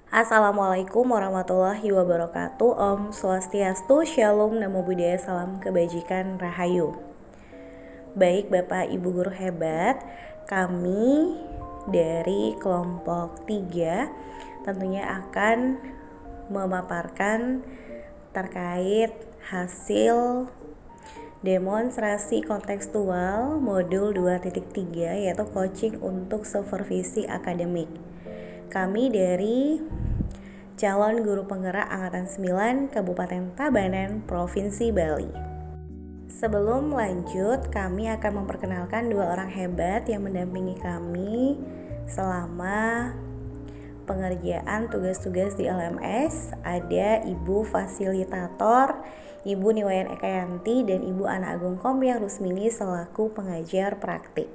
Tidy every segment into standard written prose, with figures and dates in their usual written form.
Assalamualaikum warahmatullahi wabarakatuh. Om Swastiastu, Shalom, Namo Buddhaya, Salam Kebajikan, Rahayu. Baik Bapak Ibu Guru hebat, kami dari kelompok 3 tentunya akan memaparkan terkait hasil demonstrasi kontekstual modul 2.3 yaitu coaching untuk supervisi akademik. Kami dari calon guru penggerak Angkatan 9 Kabupaten Tabanan, Provinsi Bali. Sebelum lanjut, kami akan memperkenalkan dua orang hebat yang mendampingi kami selama pengerjaan tugas-tugas di LMS. Ada Ibu Fasilitator, Ibu Niwayan Ekayanti, dan Ibu Ana Agung Kompiang Rusmini selaku pengajar praktik.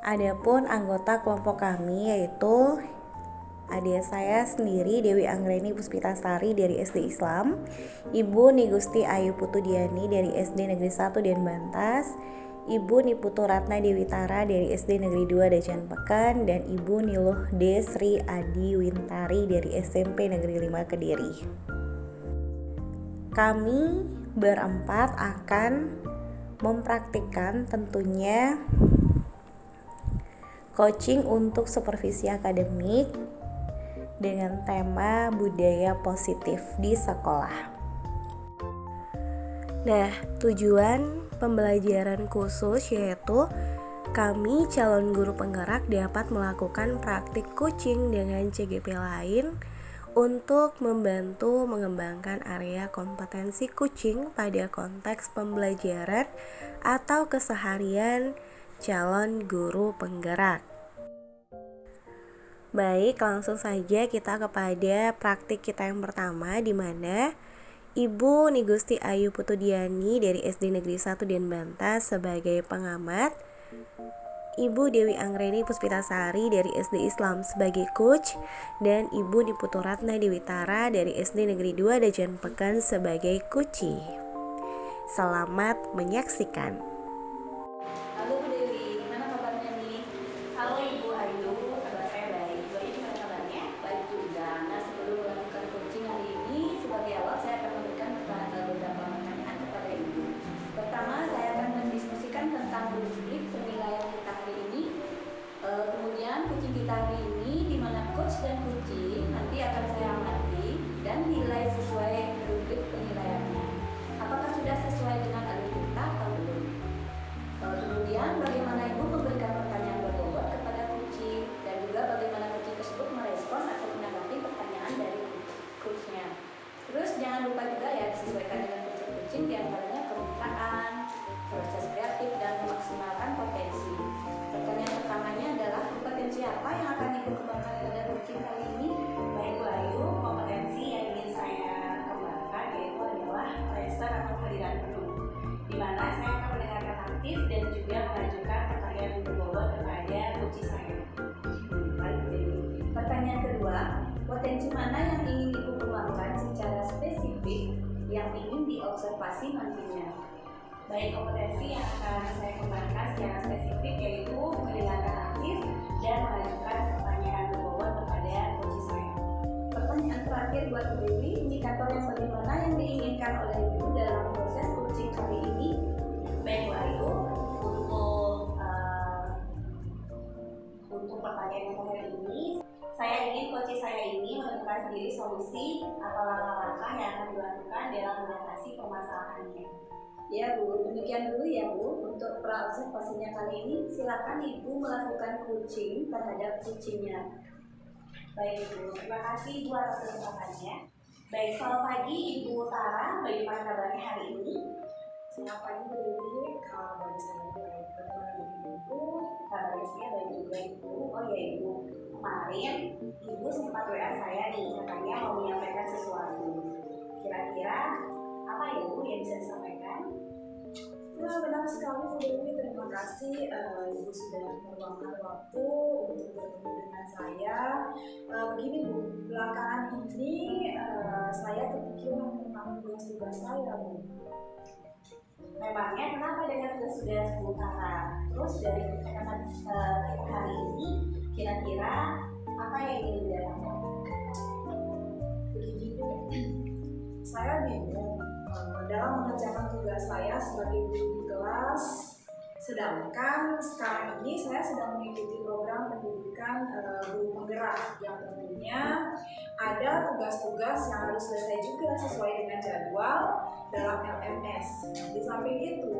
Adapun anggota kelompok kami yaitu adik saya sendiri Dewi Anggreni Puspitasari dari SD Islam, Ibu Nigusti Ayu Putudiani dari SD Negeri 1 Denbantas, Ibu Niputu Ratna Dewi Tara dari SD Negeri 2 Dajan Pekan, dan Ibu Niluh Desri Adi Wintari dari SMP Negeri 5 Kediri. Kami berempat akan mempraktikkan tentunya coaching untuk supervisi akademik dengan tema budaya positif di sekolah. Nah, tujuan pembelajaran khusus yaitu kami calon guru penggerak dapat melakukan praktik coaching dengan CGP lain untuk membantu mengembangkan area kompetensi coaching pada konteks pembelajaran atau keseharian calon guru penggerak. Baik, langsung saja kita kepada praktik kita yang pertama, di mana Ibu Nigusti Ayu Putudiani dari SD Negeri 1 Denbantas sebagai pengamat, Ibu Dewi Anggreni Puspitasari dari SD Islam sebagai coach, dan Ibu Niputu Ratna Dewi Tara dari SD Negeri 2 Dajan Pekan sebagai coachee. Selamat menyaksikan. Halo Bu Dewi, gimana kabarnya nih? Halo Ibu Ayu, kabar saya baik. Bu Ayu gimana kabarnya? Baik juga. Nah, sebelum melakukan coaching hari ini, sebagai awal saya akan memberikan beberapa pertanyaan kepada Ibu. Pertama, saya akan mendiskusikan tentang rubrik penilaian kita hari ini. Kemudian coaching kita hari ini, di mana coach dan coaching nanti akan saya amati dan nilai sesuai rubrik penilaiannya. Apakah sudah sesuai dengan alur kita atau belum? Kemudian bagaimana Ibu memberikan pertanyaan berbobot kepada coaching, dan juga bagaimana coaching tersebut merespon atau menanggapi pertanyaan dari coachnya. Terus jangan lupa juga ya disesuaikan dengan coaching diantaranya kemitraan, proses kreatif, dan memaksimalkan potensi. Pertanyaan pertamanya adalah kompetensi apa yang akan Ibu kembangkan pada coaching kali ini? Baik Bu Ayu, kompetensi yang ingin saya kembangkan yaitu adalah tracer atau kehadiran penuh, di mana saya akan mendengarkan aktif dan juga mengajukan pertanyaan berbobot kepada coaching saya. Pertanyaan kedua, potensi mana yang ingin Ibu kembangkan secara spesifik yang ingin diobservasi nantinya? Baik, kompetensi yang akan saya kembangkan secara spesifik yaitu mendengarkan aktif dan mengajukan pertanyaan berbobot kepada coaching saya. Pertanyaan terakhir buat Bu Dewi, indikator yang bagaimana yang diinginkan oleh Ibu dalam proses coaching kali ini? Baik Bu Ayu, untuk pertanyaan yang terakhir ini, saya ingin coaching saya ini menemukan sendiri solusi atau langkah-langkah yang akan dilakukan dalam mengatasi permasalahannya. Ya Bu, demikian dulu ya Bu untuk pra-observasinya kali ini. Silakan Ibu melakukan coaching terhadap coachingnya. Baik Ibu, terima kasih Bu atas kesempatannya. Baik, selamat pagi Ibu Tara, bagaimana kabarnya hari ini? Selamat pagi Bu Dewi, kabar saya baik. Bagaimana Ibu? Kabarnya saya baik juga Ibu. Oh ya Ibu, kemarin Ibu sempat WA saya nih, katanya mau menyampaikan sesuatu. Kira-kira apa ya Bu yang bisa disampaikan? Ya, benar sekali Bu Dewi, terima kasih Ibu sudah meluangkan waktu untuk bertemu dengan saya. Begini Bu, belakangan ini saya kepikiran tentang tugas-tugas saya Bu. Memangnya kenapa dengan tugas-tugas Bu Tara? Terus dari percakapan kita hari ini, kira-kira Apa yang ingin didapatkan? Begini Bu, saya bingung dalam mengerjakan tugas saya sebagai guru di kelas, sedangkan sekarang ini saya sedang mengikuti program pendidikan guru penggerak yang tentunya ada tugas-tugas yang harus selesai juga sesuai dengan jadwal dalam LMS. Di samping itu,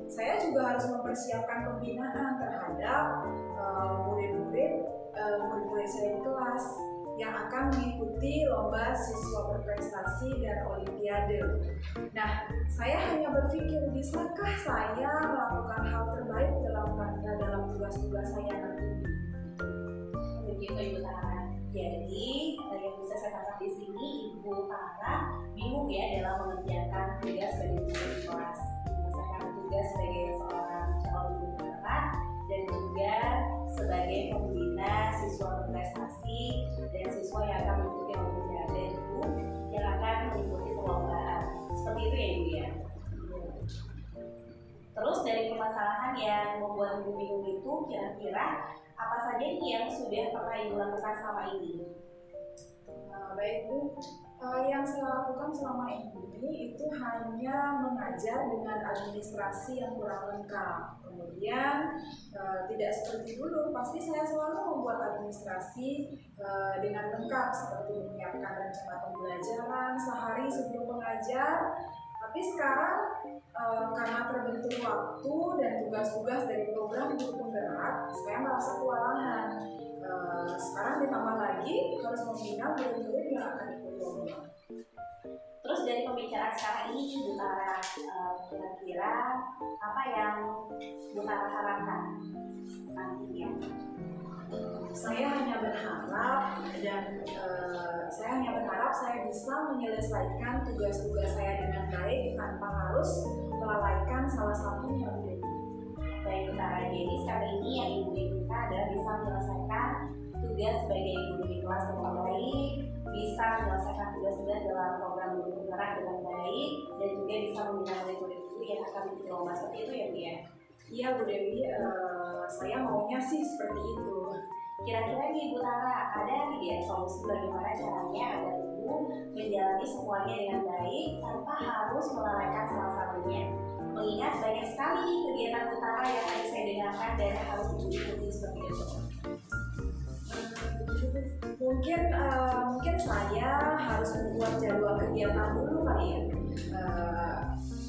saya juga harus mempersiapkan pembinaan terhadap murid-murid saya di kelas yang akan mengikuti lomba siswa berprestasi dan olimpiade. Nah, saya hanya berpikir, bisakah saya melakukan hal terbaik dalam tugas-tugas saya nanti? Begitu Ibu Tara. Jadi yang bisa saya tangkap di sini, Ibu Tara bingung ya dalam mengerjakan tugas sebagai guru di kelas, menyelesaikan tugas sebagai seorang calon guru penggerak dan juga sebagai pembina siswa berprestasi dan siswa yang akan mengikuti olimpiade itu yang akan mengikuti perlombaan. Seperti itu ya Ibu ya. Terus dari permasalahan yang membuat Ibu bingung itu, kira-kira apa saja nih yang sudah pernah Ibu lakukan selama ini? Baik Bu, yang saya lakukan selama ini itu hanya mengajar dengan administrasi yang kurang lengkap. Kemudian tidak seperti dulu, pasti saya selalu membuat administrasi dengan lengkap seperti menyiapkan rencana pembelajaran sehari sebelum mengajar. Tapi sekarang karena terbentur waktu dan tugas-tugas dari program guru penggerak, saya merasa kewalahan. Sekarang ditambah lagi harus membina murid-murid yang akan ikut lomba. Terus dari pembicaraan sekarang ini Ibu Tara, kira-kira apa yang Ibu Tara harapkan nantinya? Saya hanya berharap saya bisa menyelesaikan tugas-tugas saya dengan baik tanpa harus melalaikan salah satunya. Baik Ibu Tara, jadi sekarang ini yang Ibu inginkan adalah bisa menyelesaikan tugas sebagai guru di kelas dengan baik, bisa menyelesaikan tugas-tugas dalam program guru penggerak dengan baik, dan juga bisa membina murid-murid itu yang akan mengikuti lomba. Seperti itu ya Bu ya? Iya Bu Dewi, saya maunya sih seperti itu. Kira-kira nih Ibu Tara, ada tidak solusi bagaimana caranya agar Ibu menjalani semuanya dengan baik tanpa harus melalaikan salah satunya? Mengingat banyak sekali kegiatan Ibu Tara yang tadi saya dengarkan dan harus Ibu ikuti seperti itu. Mungkin saya harus membuat jadwal kegiatan dulu kali ya,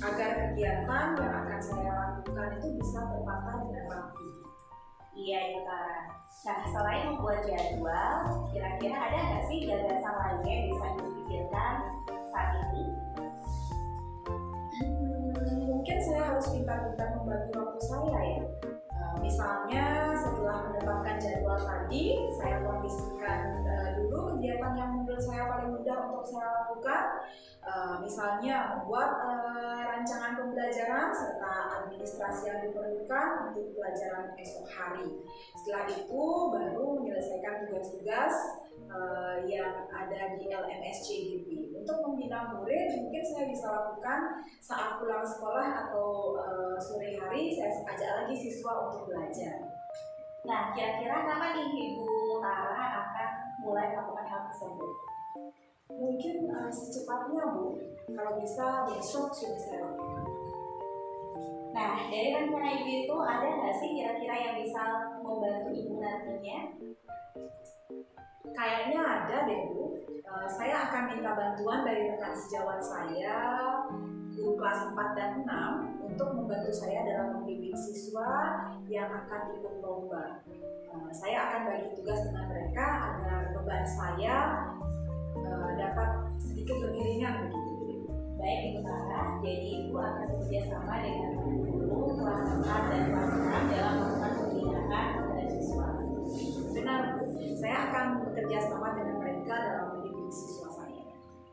agar kegiatan yang akan saya lakukan itu bisa terpatah dengan rapi. Iya Ibu Tara. Nah, selain membuat jadwal, kira-kira ada nggak sih gagasan lainnya yang bisa dipikirkan saat ini? Mungkin saya harus pintar-pintar membagi waktu saya ya. Misalnya setelah mendapatkan jadwal tadi, saya kondisikan dulu kegiatan yang menurut saya paling mudah untuk saya lakukan. Misalnya membuat rancangan pembelajaran serta administrasi yang diperlukan untuk pelajaran esok hari. Setelah itu baru menyelesaikan tugas-tugas yang ada di LMSCDP. Untuk membina murid mungkin saya bisa lakukan saat pulang sekolah atau sore hari saya ajak lagi siswa untuk belajar. Nah, kira-kira kapan nih Ibu Tara akan mulai melakukan hal tersebut? Mungkin secepatnya Bu, kalau bisa besok sudah saya lakukan. Nah, dari rencana Ibu itu ada nggak sih kira-kira yang bisa membantu Ibu nantinya? Kayaknya ada deh Bu. Saya akan minta bantuan dari rekan sejawat saya, guru kelas 4 dan 6 untuk membantu saya dalam membimbing siswa yang akan ikut lomba. Saya akan bagi tugas dengan mereka agar beban saya dapat sedikit lebih ringan begitu. Baik Ibu Tara, jadi Ibu akan bekerja sama dengan guru kelas 4 dan kelas 6 dalam melakukan pembinaan kepada siswa. Benar Bu, saya akan bekerja sama dengan mereka dalam mendidik siswa saya.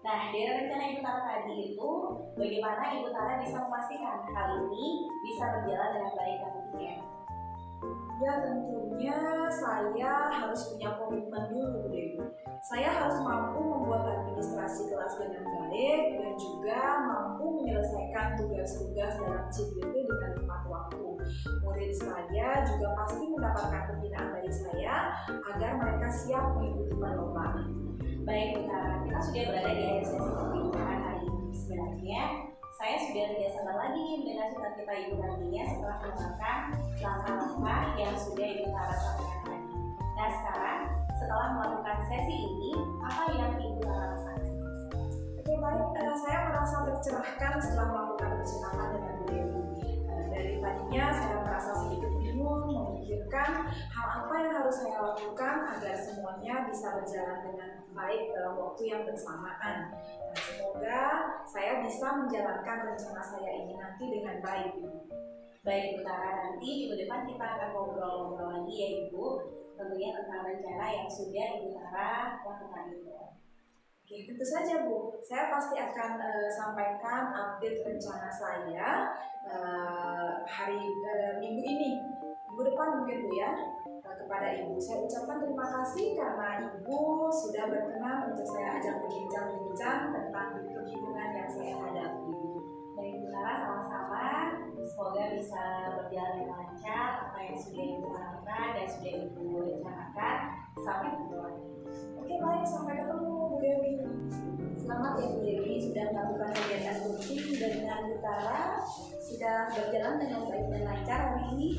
Nah, dari rencana Ibu Tara tadi itu, bagaimana Ibu Tara bisa memastikan hal ini bisa berjalan dengan baik nantinya? Ya tentunya saya harus punya komitmen dulu Bu Dewi. Saya harus mampu membuat administrasi kelas dengan baik dan juga mampu menyelesaikan tugas-tugas dalam CBP dengan tepat waktu. Murid saya juga pasti mendapatkan pembinaan dari saya agar mereka siap mengikuti perlombaan. Baik, Bu Tara, kita sudah berada di akhir sesi pembicaraan hari ini. Sebenarnya saya sudah tidak sabar lagi mendengar cita-cita Ibu nantinya setelah melakukan langkah-langkah yang sudah Ibu Tara sampaikan tadi. Nah sekarang, setelah melakukan sesi ini, apa yang Ibu Tara rasakan? Oke, baik, saya merasa tercerahkan setelah melakukan percakapan dengan Bu Dewi. Dari tadinya saya merasa sedikit bingung memikirkan hal apa yang harus saya lakukan agar semuanya bisa berjalan dengan baik dalam waktu yang bersamaan. Dan semoga saya bisa menjalankan rencana saya ini nanti dengan baik. Baik, Bu Tara, nanti minggu depan kita akan ngobrol-ngobrol lagi ya Ibu, tentunya tentang rencana yang sudah Ibu Tara lakukan itu. Oke, tentu saja Bu, saya pasti akan sampaikan update rencana saya minggu ini, minggu depan mungkin Bu ya, kepada Ibu. Saya ucapkan terima kasih karena Ibu sudah berkenan untuk saya ajak berbincang-bincang tentang kebingungan yang saya hadapi. Baik, Bu Tara, sama-sama. Semoga bisa berjalan dengan lancar apa yang sudah Ibu lakukan dan sudah Ibu rencanakan. Sampai ketemu lagi. Oke, baik, sampai ketemu Bu Dewi. Selamat ya Bu Dewi sudah melakukan kegiatan coaching dengan Bu Tara, sudah berjalan dengan baik dan lancar hari ini.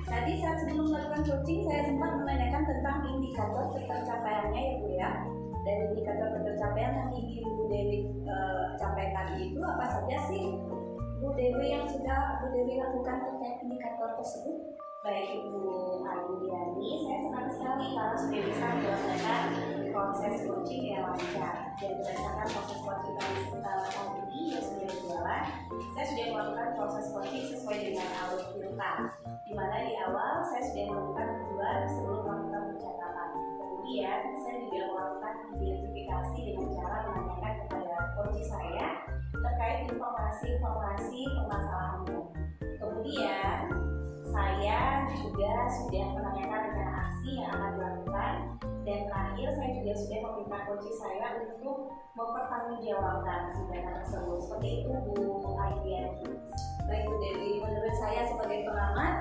Tadi saat sebelum melakukan coaching saya sempat menanyakan tentang indikator ketercapaiannya ya Bu ya. Dan indikator ketercapaian yang ingin Bu Dewi capai tadi itu apa saja sih Bu Dewi yang sudah Bu Dewi lakukan terkait indikator tersebut? Baik Ibu Ayu Diani, saya senang sekali kalau sudah bisa menyelesaikan proses coaching yang lancar. Dan berdasarkan proses coaching tadi ini yang sudah berjalan, saya sudah melakukan proses coaching sesuai dengan alur filter. Di mana di awal saya sudah melakukan tujuan sebelum melakukan pencatatan. Kemudian saya juga melakukan identifikasi dengan cara menanyakan kepada coach saya terkait informasi permasalahannya. Kemudian saya juga sudah menanyakan rencana aksi yang akan dilakukan, dan terakhir saya juga sudah meminta coach saya untuk mempertanggungjawabkan data tersebut. Seperti itu Bu Aidian. Baik Bu Dewi, menurut saya sebagai pengamat,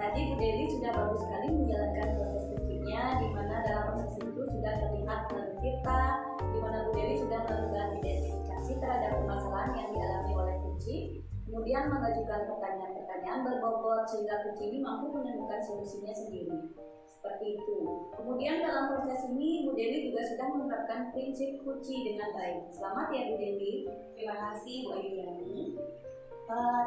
tadi Bu Dewi sudah bagus sekali menjalankan proses coachingnya, di mana dalam proses itu sudah terlihat melalui kita, di mana Bu Dewi sudah melakukan identifikasi terhadap permasalahan yang dialami oleh coaching. Kemudian mengajukan pertanyaan-pertanyaan berbobot sehingga coach ini mampu menemukan solusinya sendiri. Seperti itu. Kemudian dalam proses ini Bu Dewi juga sudah menerapkan prinsip kunci dengan baik. Selamat ya Bu Dewi. Terima kasih Bu Ayudani.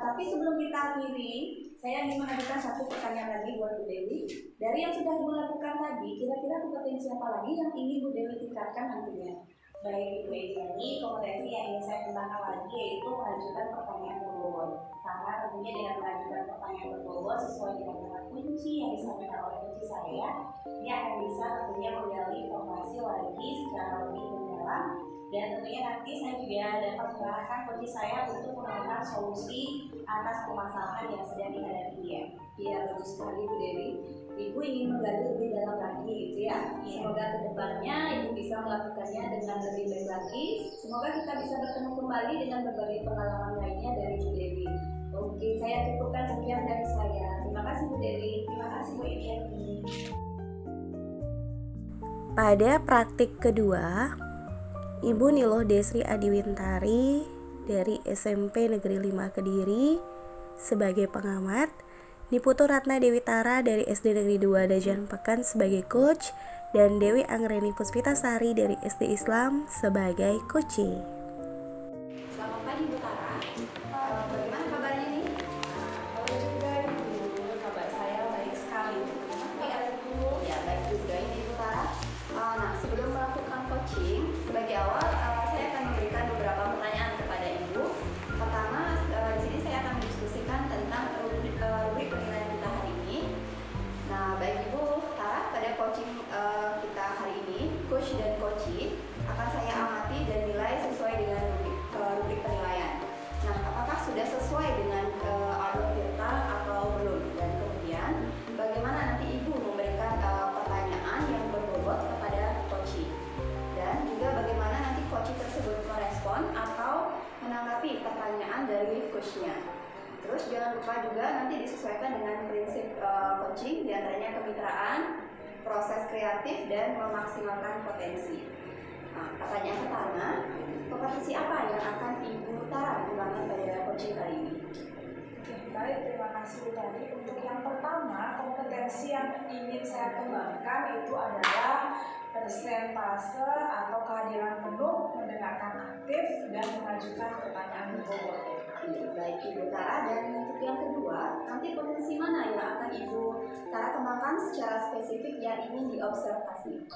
Tapi sebelum kita akhiri, saya ingin mengajukan satu pertanyaan lagi buat Bu Dewi. Dari yang sudah Ibu lakukan tadi, kira-kira kompetensi apa lagi yang ingin Bu Dewi tingkatkan nantinya? Baik Bu Ayudani, kompetensi yang ingin saya kembangkan lagi yaitu mengajukan pertanyaan berbobot. Karena tentunya dengan mengajukan pertanyaan berbobot sesuai dengan kata kunci yang disampaikan oleh kunci saya, dia akan bisa tentunya menggali informasi lagi secara lebih mendalam, dan tentunya nanti saya juga dapat mengarahkan kunci saya untuk menemukan solusi atas permasalahan yang sedang dihadapi dia. Iya, bagus sekali Bu Dewi. Ibu ingin menggali lebih dalam lagi gitu ya. Semoga kedepannya Ibu bisa melakukannya dengan lebih baik lagi. Semoga kita bisa bertemu kembali dengan berbagai pengalaman lainnya dari Bu Dewi. Oke, saya cukupkan sekian dari saya. Terima kasih Bu Dewi. Terima kasih Bu Iryani. Pada praktik kedua, Ibu Niloh Desri Adiwintari dari SMP Negeri 5 Kediri sebagai pengamat, Niputu Ratna Dewi Tara dari SD Negeri 2 Dajan Pekan sebagai coach, dan Dewi Anggreni Puspitasari dari SD Islam sebagai coachee. Selamat pagi Bu Tara. Bagaimana kabarnya nih? Baik juga Ibu. Kabar saya baik sekali. Baik Ibu. Ya baik juga ini Bu Tara. Nah sebelum melakukan coaching, sebagai awal saya akan memberikan beberapa pertanyaan kepada Ibu. Pertama, di sini saya akan mendiskusikan tentang rubrik penilaian kita hari ini. Nah, baik Ibu Tara, pada coaching kita hari ini, coach dan coachee akan saya amati dan nilai sesuai dengan rubrik penilaian. Nah, apakah sudah sesuai dengan alur filter atau belum? Dan kemudian, bagaimana nanti Ibu memberikan pertanyaan yang berbobot kepada coachee? Dan juga bagaimana nanti coachee tersebut merespon atau menanggapi pertanyaan dari coachnya. Terus jangan lupa juga nanti disesuaikan dengan prinsip coaching, diantaranya kemitraan, proses kreatif dan memaksimalkan potensi. Nah, pertanyaan pertama, kompetensi apa yang akan Ibu Tara kembangkan pada coaching kali ini? Oke, baik, terima kasih tadi. Untuk yang pertama, kompetensi yang ingin saya kembangkan itu adalah persentase atau kehadiran penuh, mendengarkan aktif, dan mengajukan pertanyaan berbobot. Baik Ibu Tara, dan untuk yang kedua, nanti potensi mana yang akan Ibu Tara kembangkan secara spesifik yang ingin diobservasi?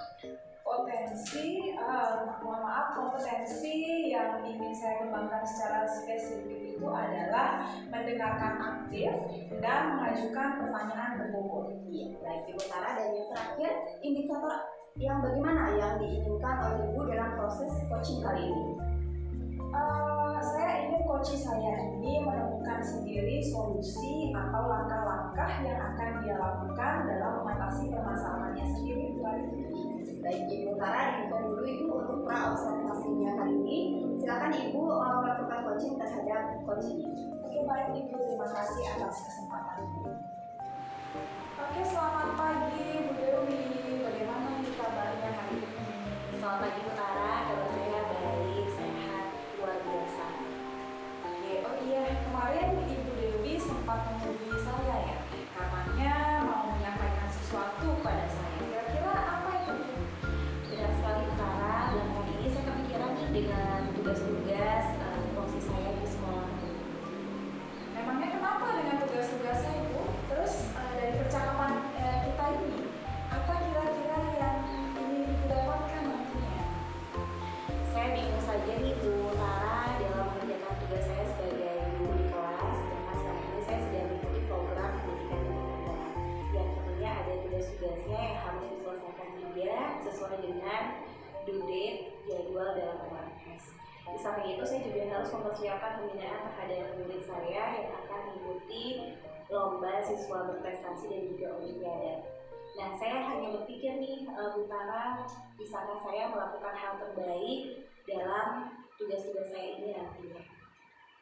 Kompetensi yang ingin saya kembangkan secara spesifik itu adalah mendengarkan aktif dan mengajukan pertanyaan berbobot. Baik Ibu Tara, dan yang terakhir, indikator yang bagaimana yang diinginkan oleh Ibu dalam proses coaching kali ini? Saya ingin coach saya ini menemukan sendiri solusi atau langkah-langkah yang akan dia lakukan dalam mengatasi permasalahannya sendiri. Baik Ibu Tara, demikian dulu Ibu untuk pra-observasinya kali ini. Silakan Ibu melakukan coaching terhadap coach ini. Oke, baik Ibu, terima kasih atas kesempatan ini. Oke, selamat pagi Bu Dewi. Bagaimana nih kabarnya hari ini? Selamat pagi Bu Tara, kabar saya baik, sehat, luar biasa. Oke, oh iya, kemarin Ibu Dewi sempat menghubungi saya ya, katanya mau menyampaikan sesuatu pada saya. Kira-kira apa itu? Benar sekali Bu Tara, belakangan ini saya kepikiran nih dengan tugas-tugas fungsi saya di sekolah. Memangnya kenapa dengan tugas-tugasnya Ibu? Terus dari percakapan kita ini, apa kira-kira yang ingin Ibu dapatkan nantinya? Saya bingung saja nih Bu Tara dalam mengerjakan tugas saya sebagai guru di kelas, karena sekarang ini saya sedang mengikuti program pendidikan dan kebudayaan yang tentunya ada tugas-tugasnya yang harus diselesaikan juga sesuai dengan due date jadwal dalam UMS. Di samping itu saya juga harus mempersiapkan pembinaan terhadap murid saya yang akan mengikuti lomba siswa berprestasi dan juga olimpiade. Nah, saya hanya berpikir nih, Bu Tara, bisakah saya melakukan hal terbaik dalam tugas-tugas saya ini nantinya?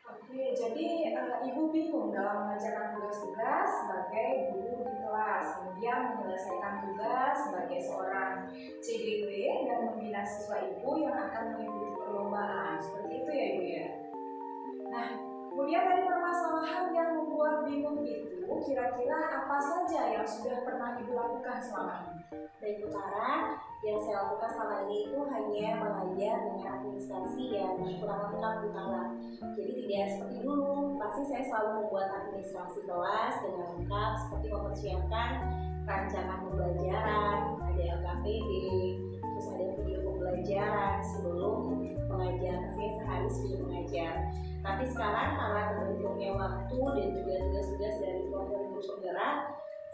Oke, jadi Ibu bingung dalam mengerjakan tugas-tugas sebagai guru di kelas, kemudian menyelesaikan tugas sebagai seorang CGW dan membina siswa Ibu yang akan mengikuti perlombaan. Seperti itu ya Ibu ya? Nah, kemudian dari permasalahan yang membuat bingung itu, kira-kira apa saja yang sudah pernah Ibu lakukan selama ini? Baik Bu Tara, yang saya lakukan selama ini itu hanya mengajar dengan administrasi yang kurang lengkap Bu Tara. Jadi tidak seperti dulu, pasti saya selalu membuat administrasi kelas dengan lengkap seperti mempersiapkan rancangan pembelajaran, ada LKPD, terus ada video pembelajaran sebelum mengajar, pastinya sehari sebelum mengajar. Tapi sekarang karena terbentuknya waktu dan juga tugas-tugas dari keluarga guru penggerak,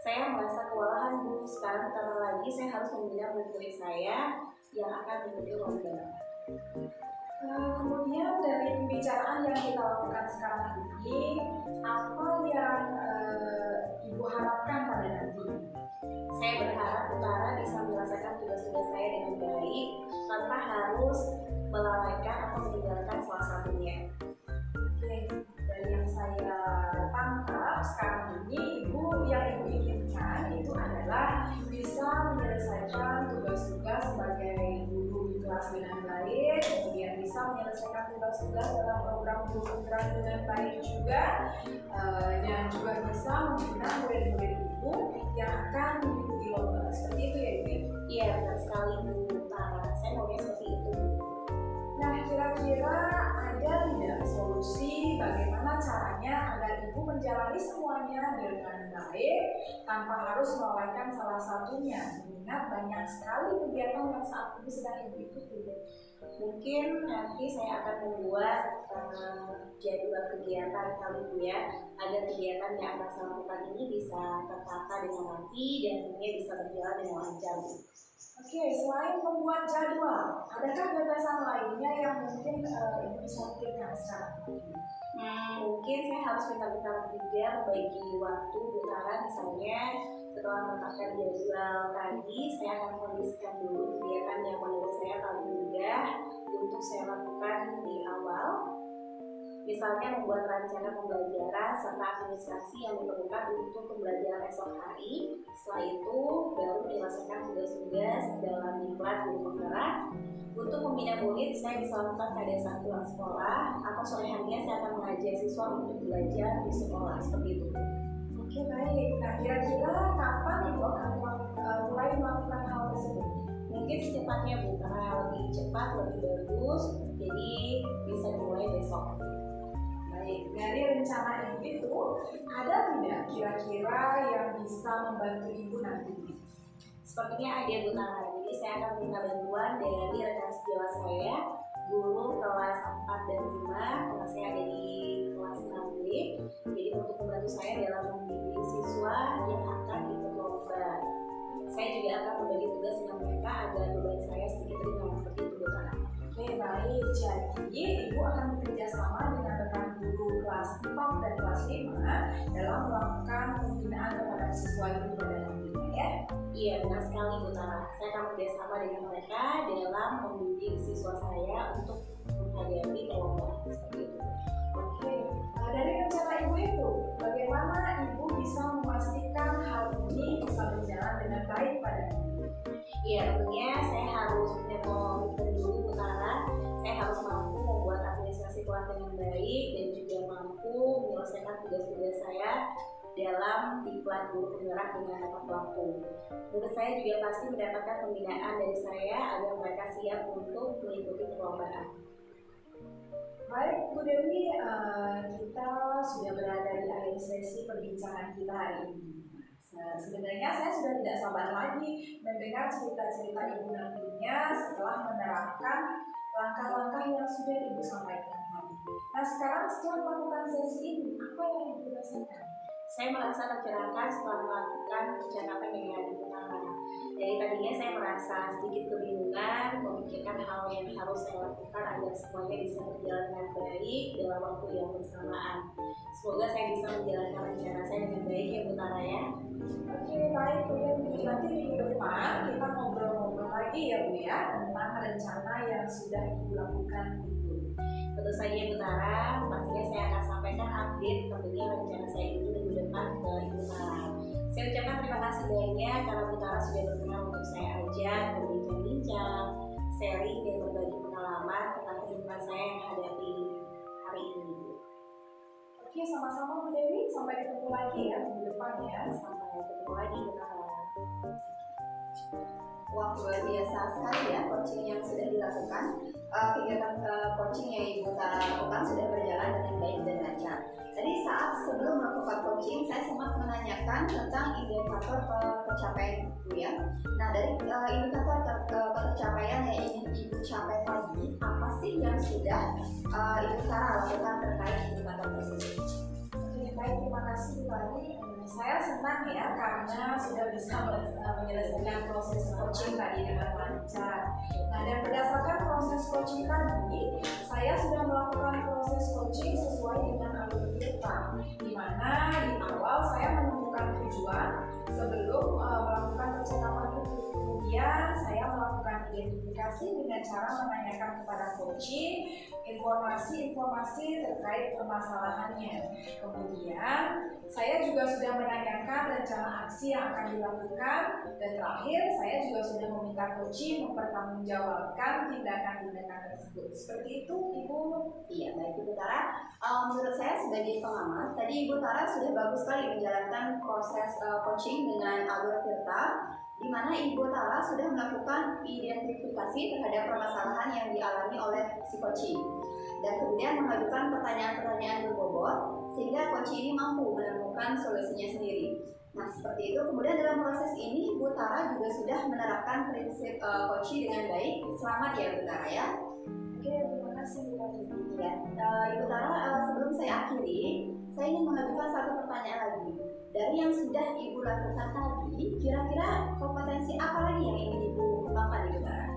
saya merasa kewalahan Bu. Sekarang ditambah lagi saya harus membina murid-murid saya yang akan mengikuti lomba. Kemudian dari pembicaraan yang kita lakukan sekarang ini, apa yang Ibu harapkan pada nanti? Saya berharap Bu Tara bisa menyelesaikan tugas-tugas saya dengan baik tanpa harus melalaikan atau meninggalkan salah satunya. Oke, dari yang saya tangkap sekarang ini, yang Ibu inginkan itu adalah bisa menyelesaikan tugas-tugas sebagai guru di kelas dengan baik, kemudian bisa menyelesaikan tugas-tugas dalam program guru penggerak dengan baik juga, dan juga bisa membina murid-murid Ibu yang akan mengikuti lomba. Seperti itu ya Ibu? Iya, benar sekali Bu Tara. Saya maunya seperti itu. Nah, kira-kira ada tidak solusi bagaimana caranya agar Ibu menjalani semuanya dengan baik tanpa harus melalaikan salah satunya? Mengingat banyak sekali kegiatan yang saat ini sedang Ibu ikuti. Mungkin nanti saya akan membuat jadwal kegiatan kali Bu ya, agar kegiatan yang akan saya lakukan ini bisa tertata dengan rapi dan tentunya bisa berjalan dengan lancar. Oke, selain membuat jadwal, adakah gagasan lainnya yang mungkin Ibu bisa pikirkan sekarang? Mungkin saya harus minta-minta juga membagi waktu Bu Tara, misalnya setelah menetapkan jadwal tadi, saya akan kondisikan dulu kegiatan yang menurut saya paling mudah untuk saya lakukan di awal. Misalnya membuat rencana pembelajaran serta administrasi yang diperlukan untuk pembelajaran esok hari. Setelah itu baru menyelesaikan tugas-tugas dalam diklat guru penggerak. Untuk membina murid, saya bisa lakukan pada saat pulang sekolah atau sore harinya saya akan mengajar siswa untuk belajar di sekolah, seperti itu. Oke, baik. Nah, kira-kira kapan Ibu akan mulai melakukan hal tersebut? Mungkin secepatnya Bu, karena lebih cepat, lebih bagus, jadi bisa dimulai besok. Baik, dari rencana Ibu itu, ada tidak kira-kira yang bisa membantu Ibu nanti? Sepertinya ada Bu Tara, jadi saya akan minta bantuan dari rekan sejawat saya, guru kelas 4 dan 5, karena saya ada di kelas 6B. Jadi untuk membantu saya dalam membimbing siswa yang akan ikut lomba. Saya juga akan berbagi tugas dengan mereka agar beban saya sedikit ringan, seperti itu Bu Tara. Oke, baik. Jadi, Ibu akan bekerja sama dengan rekan guru kelas 4 dan kelas 5 dalam melakukan pembinaan kepada siswa itu pada nantinya ya? Iya, benar sekali Bu Tara. Saya akan bekerjasama dengan mereka dalam membimbing siswa saya untuk menghadapi lomba, seperti itu. Oke, dari rencana Ibu itu, bagaimana Ibu bisa memastikan hal ini bisa berjalan dengan baik pada nanti? Iya, tentunya saya harus punya komitmen dulu Bu Tara. Saya harus mampu membuat administrasi kelas dengan baik dan juga mampu menyelesaikan tugas-tugas saya dalam diklat guru penggerak dengan tepat waktu. Menurut saya juga pasti mendapatkan pembinaan dari saya agar mereka siap untuk mengikuti perlombaan. Baik, Bu Dewi, kita sudah berada di akhir sesi perbincangan kita hari ini. Sebenarnya saya sudah tidak sabar lagi mendengar cerita-cerita Ibu nantinya setelah menerapkan langkah-langkah yang sudah Ibu sampaikan tadi. Nah, sekarang setelah melakukan sesi ini, apa yang Ibu rasakan? Saya merasa tercerahkan setelah melakukan percakapan dengan Ibu Tara. Dari tadinya saya merasa sedikit kebingungan memikirkan hal yang harus saya lakukan agar semuanya bisa berjalan dengan baik dalam waktu yang bersamaan. Semoga saya bisa menjalankan rencana saya dengan baik ya Bu Tara ya. Oke, baik Bu Dewi. Nanti minggu depan kita ngobrol-ngobrol lagi ya Bu ya tentang rencana yang sudah Ibu lakukan itu. Tentu saja Bu Tara, pastinya saya akan sampaikan update tentunya rencana saya ini minggu depan ke Ibu Tara. Saya ucapkan terima kasih banyak karena Bu Tara sudah berkenan untuk saya ajak berbincang-bincang, sharing dan berbagi pengalaman tentang kehidupan saya yang hadapi hari ini. Oke, sama-sama Bu Dewi. Sampai ketemu lagi ya minggu depan ya. Sampai ketemu lagi Bu Tara. Wah, luar biasa sekali ya coaching yang sudah dilakukan. Kegiatan coaching yang Ibu Tara lakukan sudah berjalan dengan baik dan lancar. Tadi saat sebelum melakukan coaching, saya sempat menanyakan tentang indikator pencapaian Ibu ya. Nah, dari indikator pencapaian yang ingin Ibu capai tadi, apa sih yang sudah Ibu Tara lakukan terkait indikator tersebut? Oke, baik, terima kasih Bu Tari. Saya senang ya karena sudah bisa menyelesaikan proses coaching tadi dengan lancar. Nah, dan berdasarkan proses coaching tadi, saya sudah melakukan proses coaching sesuai dengan alur kita, di mana di awal saya menemukan tujuan sebelum melakukan percakapan itu. Kemudian saya melakukan identifikasi dengan cara menanyakan kepada coaching informasi-informasi terkait permasalahannya. Kemudian saya juga sudah menanyakan rencana aksi yang akan dilakukan, dan terakhir saya juga sudah meminta coaching mempertanggungjawabkan tindakan-tindakan tersebut. Seperti itu Ibu. Iya, baik Ibu Tara. Menurut saya sebagai pengamat, tadi Ibu Tara sudah bagus sekali menjalankan proses coaching dengan alur Tirta, di mana Ibu Tara sudah melakukan identifikasi terhadap permasalahan yang dialami oleh si coaching, dan kemudian mengajukan pertanyaan-pertanyaan berbobot sehingga coaching ini mampu menemukan solusinya sendiri. Nah, seperti itu. Kemudian dalam proses ini Ibu Tara juga sudah menerapkan prinsip coaching dengan baik. Selamat ya Ibu Tara ya. Oke, terima kasih Bu Tari. Ya, Ibu Tara, sebelum saya akhiri, saya ingin mengajukan satu pertanyaan lagi. Dari yang sudah Ibu lakukan tadi, kira-kira kompetensi apa lagi yang ingin Ibu kembangkan Ibu Tara?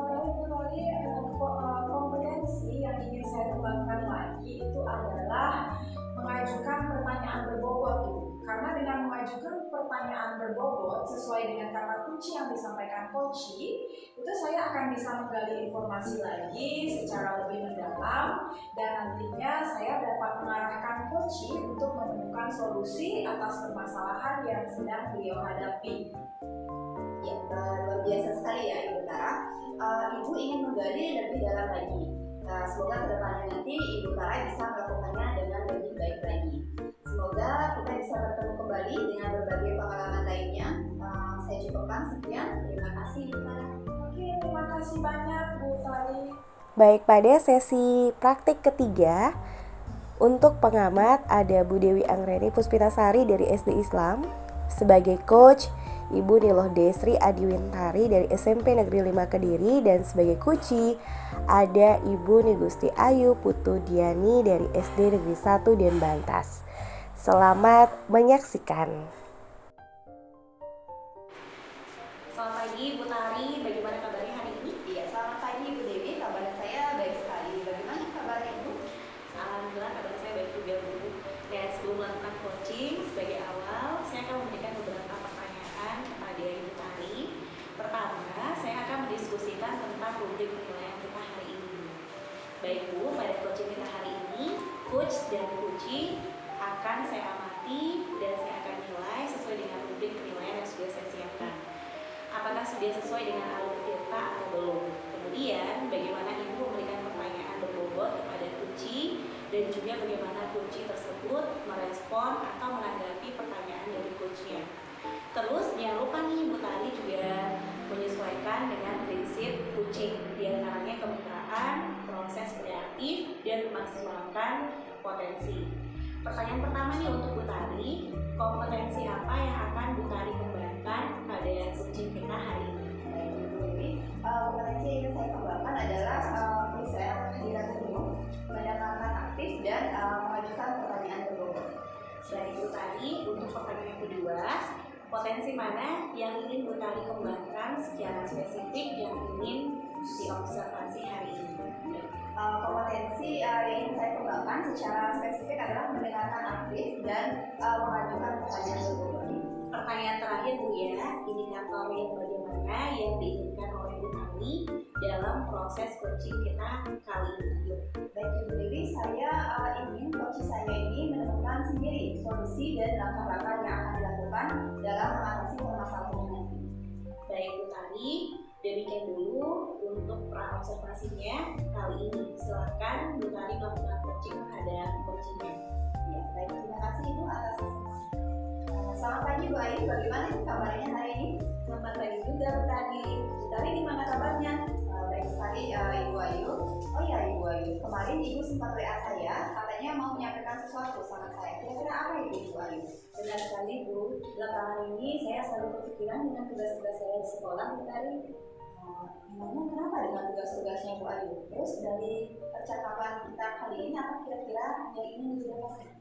Baik Bu Tari, kompetensi yang ingin saya kembangkan lagi itu adalah mengajukan pertanyaan berbobot Ibu. Karena dengan mengajukan pertanyaan berbobot sesuai dengan kata kunci yang disampaikan coaching, itu saya akan bisa menggali informasi lagi secara lebih mendalam dan nantinya saya dapat mengarahkan coaching untuk menemukan solusi atas permasalahan yang sedang beliau hadapi. Ya, luar biasa sekali ya Ibu Tara. Ibu ingin menggali lebih dalam lagi. Semoga kedepannya nanti Ibu Tara bisa melakukannya dengan lebih baik lagi. Semoga kita bisa bertemu kembali dengan berbagai pengalaman lainnya. Saya cukupkan sekian. Terima kasih Ibu Tara. Oke, terima kasih banyak Bu Tari. Baik, pada sesi praktik ketiga, untuk pengamat ada Bu Dewi Anggreni Puspitasari dari SD Islam. Sebagai coach, Ibu Niloh Desri Adiwintari dari SMP Negeri 5 Kediri. Dan sebagai kuci ada Ibu Nigusti Ayu Putu Diani dari SD Negeri 1 Den Bantas. Selamat menyaksikan. Selamat pagi Bu Tari, bagaimana kabarnya hari ini? Iya, selamat pagi Bu Dewi. Kabar saya baik sekali. Bagaimana kabarnya Ibu? Alhamdulillah kabar saya baik juga Bu. Dan sebelum melakukan coaching, sebagai awal saya akan memberikan beberapa pertanyaan kepada Ibu Tari. Pertama, saya akan mendiskusikan tentang rubrik penilaian kita hari ini. Baik Bu, pada coaching kita hari ini, coach dan coaching akan saya amati dan saya akan nilai sesuai dengan rubrik penilaian yang sudah saya siapkan. Apakah sudah sesuai dengan alur kita atau belum? Kemudian, bagaimana Ibu memberikan pertanyaan berbobot kepada kunci dan juga bagaimana kunci tersebut merespon atau menanggapi pertanyaan dari coachnya. Terus jangan lupa nih Bu Tari juga menyesuaikan dengan prinsip coaching, diantaranya kemitraan, proses kreatif, dan memaksimalkan potensi. Pertanyaan pertama nih untuk Bu Tari, kompetensi apa yang akan Bu Tari kembangkan pada coaching kita hari ini? Baik, Bu Dewi. Kompetensi yang saya kembangkan adalah riset, hadiran umum, mendengarkan aktif, dan mengajukan pertanyaan berbobot. Dari Bu Tari, untuk pertanyaan yang kedua, potensi mana yang ingin Bu Tari kembangkan secara spesifik yang ingin diobservasi hari ini? Kompetensi yang ingin saya kembangkan secara spesifik adalah mendengarkan aktif dan mengajukan pertanyaan berbobot. Pertanyaan terakhir Bu ya, indikator yang bagaimana yang diinginkan oleh Bu Tari dalam proses coaching kita kali ini? Baik Ibu Dewi, saya ingin coach saya ini menemukan sendiri solusi dan langkah-langkah yang akan dilakukan dalam mengatasi permasalahan nanti. Baik Bu Tari, demikian dulu untuk pra-observasinya kali ini. Silakan Bu Tari melakukan coaching terhadap coachingnya. Ya, baik, terima kasih Ibu atas selamat pagi Bu Ayu, bagaimana kabarnya hari ini? Selamat pagi juga Bu Tari. Bu Tari gimana kabarnya? Baik sekali Ibu Ayu. Oh ya Ibu Ayu, kemarin Ibu sempat WA saya, katanya mau menyampaikan sesuatu sama saya. Kira-kira apa itu Ibu Ayu? Benar sekali Bu, belakangan ini saya selalu kepikiran dengan tugas-tugas saya di sekolah Bu Tari. Memangnya kenapa dengan tugas-tugasnya Bu Ayu? Terus dari percakapan kita kali ini apa kira-kira yang ingin dijelaskan?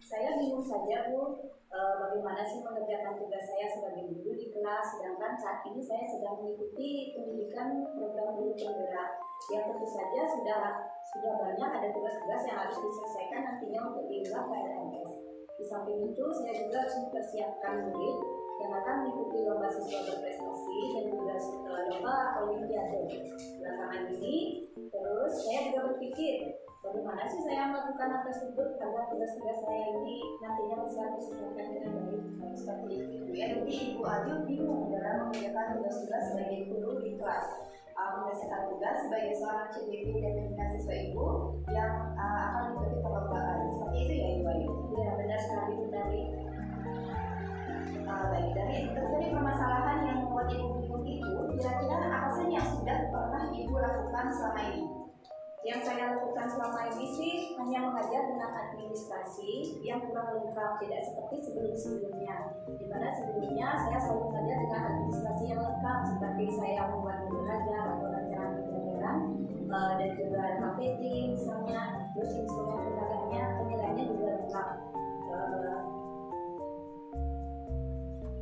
Saya bingung saja Bu, bagaimana sih mengerjakan tugas saya sebagai guru di kelas, sedangkan saat ini saya sedang mengikuti pendidikan program guru penggerak yang tentu saja sudah banyak ada tugas-tugas yang harus diselesaikan nantinya untuk diulang PNS. Di samping itu saya juga harus mempersiapkan murid yang akan mengikuti lomba siswa berprestasi dan juga lomba olimpiade belakangan ini. Terus saya juga berpikir bagaimana sih saya melakukan hal tersebut agar tugas-tugas saya ini nantinya bisa diselesaikan dengan baik. Seperti itu ya, jadi Ibu Ayu bingung dalam mengerjakan tugas-tugas sebagai guru di kelas. Menyelesaikan tugas sebagai seorang CDP dan mahasiswa Ibu yang akan mengikuti perlombaan. Seperti itu ya Ibu Ayu? Ya, benar sekali Bu Tari. Baik, dari permasalahan yang membuat Ibu bingung itu, kira-kira apa saja yang sudah pernah Ibu lakukan selama ini? Yang saya lakukan selama ini sih hanya mengajar dengan administrasi yang kurang lengkap, tidak seperti sebelum-sebelumnya. Di mana sebelumnya saya selalu mengajar dengan administrasi yang lengkap, seperti saya membuat belajar atau rancangan pembelajaran dan juga marketing misalnya, terus instrumen penilaiannya juga lengkap.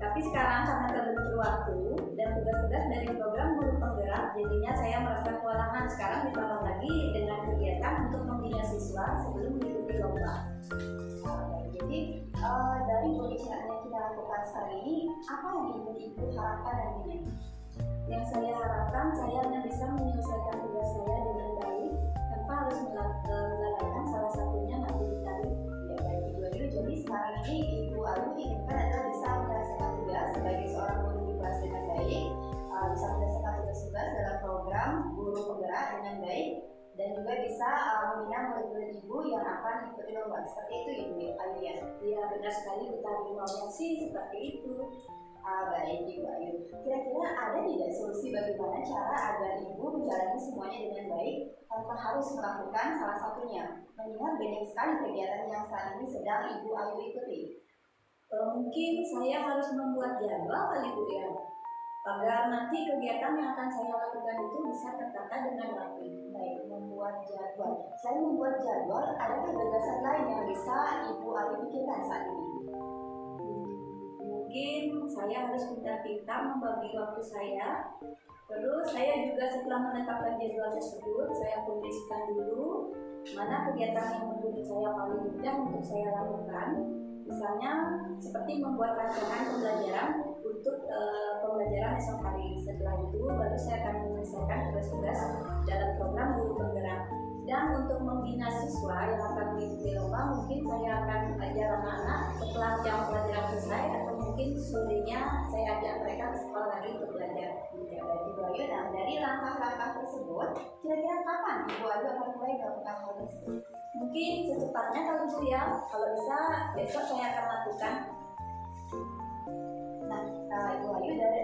Tapi sekarang karena terburu waktu dan tugas-tugas dari program guru penggerak, jadinya saya merasa kewalahan. Sekarang ditambah lagi dengan kegiatan untuk membina siswa sebelum mengikuti lomba. Jadi dari pembicaraan yang kita lakukan sekarang ini, apa yang Ibu harapkan nantinya? Yang saya harapkan saya hanya bisa dengan baik dan juga bisa membina murid-murid Ibu yang akan ikuti lomba. Seperti itu Ibu Ayu ya? Iya benar sekali Bu Tari, maunya sih seperti itu. Baik Ibu Ayu. Kira-kira ada tidak solusi bagaimana cara agar Ibu menjalani semuanya dengan baik tanpa harus melakukan salah satunya? Mengingat banyak sekali kegiatan yang saat ini sedang Ibu Ayu ikuti. Mungkin saya harus membuat jadwal kali Bu ya, agar nanti kegiatan yang akan saya lakukan itu bisa tertata dengan rapi. Baik, membuat jadwal. Selain membuat jadwal, adakah gagasan lain yang bisa Ibu Ayu pikirkan saat ini? Mungkin saya harus pintar-pintar membagi waktu saya. Terus saya juga setelah menetapkan jadwal tersebut, saya tuliskan dulu mana kegiatan yang menurut saya paling mudah untuk saya lakukan. Misalnya seperti membuat rancangan pembelajaran untuk pembelajaran esok hari. Setelah itu baru saya akan menyelesaikan tugas-tugas dalam program guru penggerak. Dan untuk membina siswa yang akan mengikuti lomba, mungkin saya akan ajar anak-anak setelah jam pelajaran selesai, atau mungkin sorenya saya ajak mereka ke sekolah lagi untuk belajar. Ya, baik Ibu Ayu. Nah, dari langkah-langkah tersebut, kira-kira kapan Ibu Ayu akan mulai melakukan hal tersebut? Mungkin secepatnya kalau Bu ya, kalau bisa besok saya akan lakukan. Nah, Ibu Ayu, dari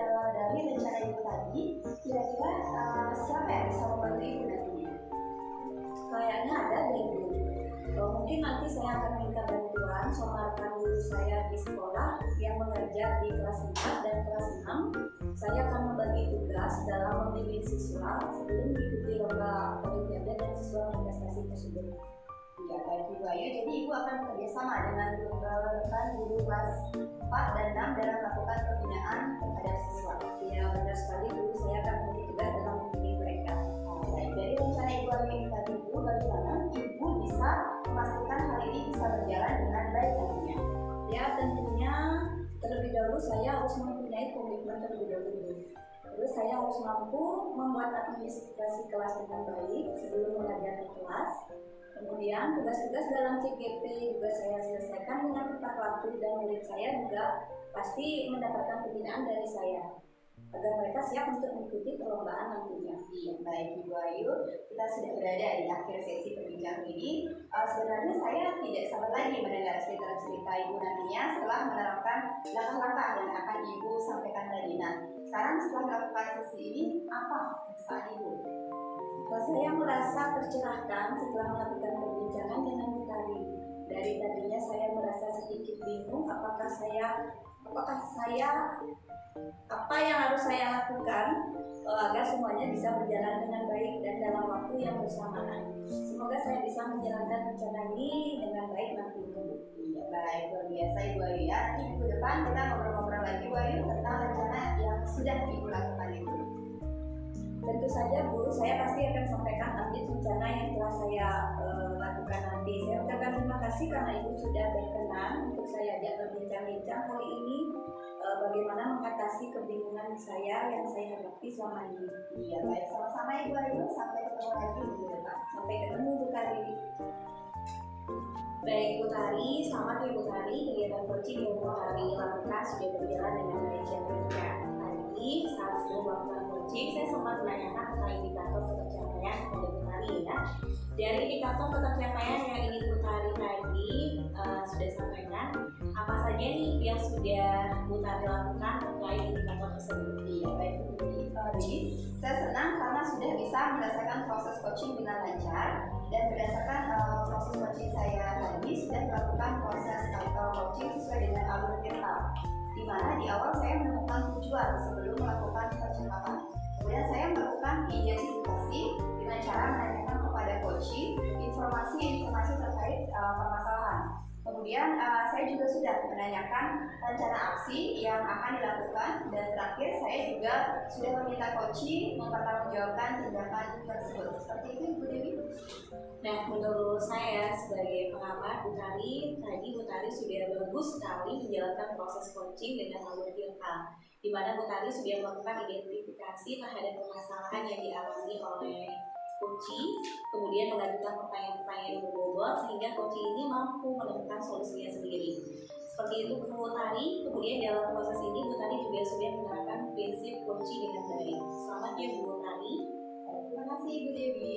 rencana Ibu tadi, kira-kira siapa yang bisa membantu Ibu nantinya? Kayaknya ada deh Bu. Mungkin nanti saya akan minta bantuan sama rekan guru saya di sekolah yang mengajar di kelas 4 dan kelas 6. Saya akan membagi tugas dalam membimbing siswa sebelum mengikuti lomba olimpiade dan siswa prestasi tersebut. Ya, baik Ibu Ayu. Jadi Ibu akan bekerjasama dengan rekan guru kelas 4 dan 6 dalam melakukan pembinaan terhadap siswa. Ya benar sekali Bu, saya akan membagi tugas dalam membimbing mereka. Baik, dari rencana Ibu Ayu ini tadi Bu, bagaimana Ibu bisa memastikan hal ini bisa berjalan dengan baik nantinya? Ya tentunya terlebih dahulu saya harus mempunyai komitmen terlebih dahulu. Terus saya harus mampu membuat administrasi kelas dengan baik sebelum mengajar di kelas. Kemudian tugas-tugas dalam CGP juga saya selesaikan dengan tepat waktu, dan murid saya juga pasti mendapatkan pembinaan dari saya agar mereka siap untuk mengikuti perlombaan nantinya. Iya, baik Ibu Ayu, kita sudah berada di akhir sesi perbincangan ini. Sebenarnya saya tidak sabar lagi mendengar cerita-cerita Ibu nantinya setelah menerapkan langkah-langkah yang akan Ibu sampaikan tadi. Nah, sekarang setelah melakukan sesi ini, apa perasaan Ibu? Saya merasa tercerahkan setelah melakukan perbincangan dengan Bu Tari. Dari tadinya saya merasa sedikit bingung apakah saya apa yang harus saya lakukan agar semuanya bisa berjalan dengan baik dan dalam waktu yang bersamaan. Semoga saya bisa menjalankan rencana ini dengan baik nantinya. Iya, baik, luar biasa Ibu Ayu ya. Nanti minggu depan kita ngobrol-ngobrol lagi Bu Ayu tentang rencana yang sudah Ibu lakukan itu. Tentu saja Bu, saya pasti akan sampaikan update rencana yang telah saya lakukan nanti. Saya ucapkan terima kasih karena Ibu sudah berkenan untuk saya ajak berbincang-bincang kali ini bagaimana mengatasi kebingungan saya yang saya hadapi selama ini. Iya, baik, sama-sama Ibu Ayu. Sampai ketemu lagi minggu depan. Sampai ketemu Bu Tari. Baik Bu Tari, selamat ya Bu Tari. Kegiatan coaching yang Bu Tari lakukan sudah berjalan dengan baik dan lancar. Tadi saat sebelum melakukan coaching, saya sempat menanyakan tentang indikator ketercapaian kepada Bu Tari ya. Dari indikator ketercapaian yang ingin Bu Tari tadi sudah sampaikan, apa saja nih yang sudah Bu Tari lakukan terkait indikator tersebut? Iya, baik Bu. Jadi saya senang karena sudah bisa menyelesaikan proses coaching dengan lancar, dan berdasarkan proses coaching saya tadi sudah melakukan proses coaching sesuai dengan alur kita, di mana di awal saya menemukan tujuan sebelum melakukan percakapan. Kemudian saya melakukan identifikasi dengan cara menanyakan kepada coaching informasi terkait permasalahan. Kemudian saya juga sudah menanyakan rencana aksi yang akan dilakukan, dan terakhir saya juga sudah meminta coaching mempertanggungjawabkan tindakan tersebut. Seperti itu Ibu Dewi. Nah, menurut saya sebagai pengamat Bu Tari, tadi Bu Tari sudah bagus sekali menjalankan proses coaching dengan alur direkam, di mana Bu Tari sudah melakukan identifikasi terhadap permasalahan yang dialami oleh coaching, kemudian mengajukan pertanyaan-pertanyaan yang berbobot sehingga coaching ini mampu menemukan solusinya sendiri. Seperti itu Bu Tari. Kemudian dalam proses ini Bu Tari juga sudah menerapkan prinsip coaching dengan baik. Selamat ya Bu Tari. Terima kasih kasih Ibu Dewi.